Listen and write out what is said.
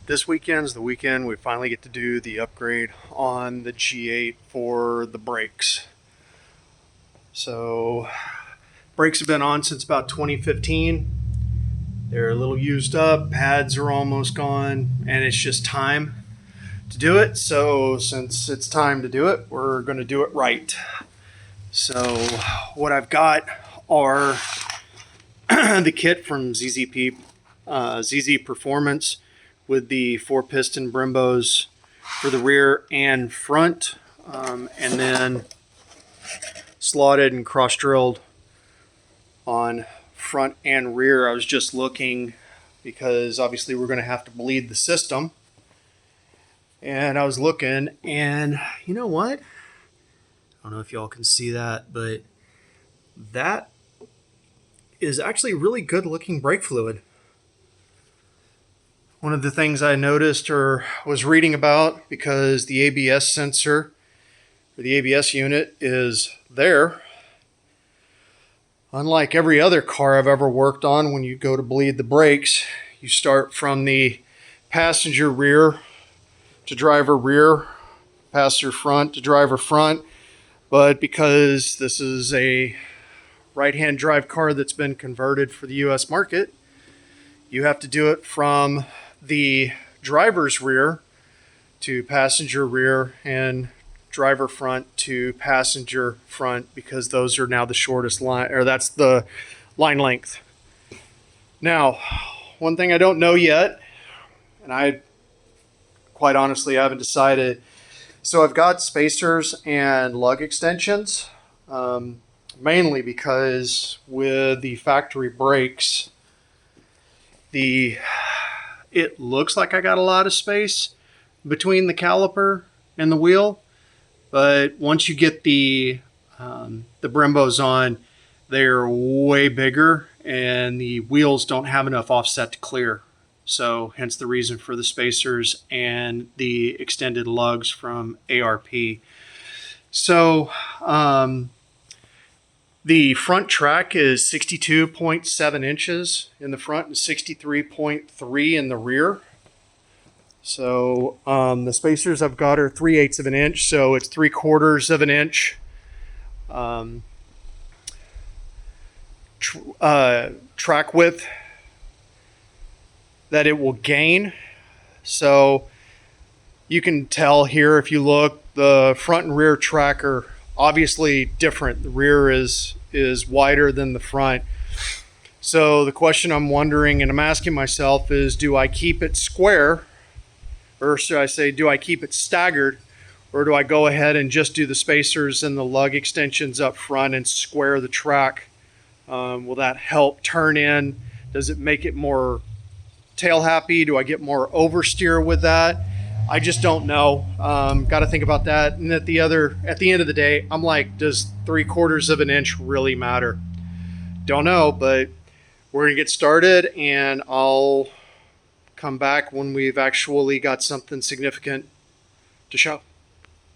This weekend's the weekend we finally get to do the upgrade on the G8 for the brakes. So brakes have been on since about 2015. They're a little used up, pads are almost gone, and it's just time to do it. So since it's time to do it, we're going to do it right. So what I've got are the kit from ZZPerformance with the 4-piston Brembos for the rear and front, and then slotted and cross-drilled on front and rear. I was just looking because obviously we're going to have to bleed the system, and I was looking, and you know what? I don't know if y'all can see that, but that is actually really good looking brake fluid. One of the things I noticed or was reading about, because the ABS sensor or the ABS unit is there, unlike every other car I've ever worked on, when you go to bleed the brakes, you start from the passenger rear to driver rear, passenger front to driver front. But because this is a right-hand drive car that's been converted for the US market, you have to do it from the driver's rear to passenger rear and driver front to passenger front, because those are now the shortest line, or that's the line length. Now, one thing I don't know yet, and I quite honestly haven't decided. So I've got spacers and lug extensions, mainly because with the factory brakes, it looks like I got a lot of space between the caliper and the wheel, but once you get the Brembos on, they're way bigger and the wheels don't have enough offset to clear. So hence the reason for the spacers and the extended lugs from ARP. So the front track is 62.7 inches in the front and 63.3 in the rear. So the spacers I've got are 3/8 of an inch, so it's 3/4 of an inch. Track width that it will gain. So you can tell here, if you look, the front and rear track are obviously different. The rear is wider than the front. So the question I'm wondering and I'm asking myself is, do I keep it square, or should I say, do I keep it staggered, or do I go ahead and just do the spacers and the lug extensions up front and square the track? Will that help turn in? Does it make it more tail happy? Do I get more oversteer with that? I just don't know. Got to think about that. And at the end of the day, I'm like, does 3/4 of an inch really matter? Don't know, but we're gonna get started, and I'll come back when we've actually got something significant to show.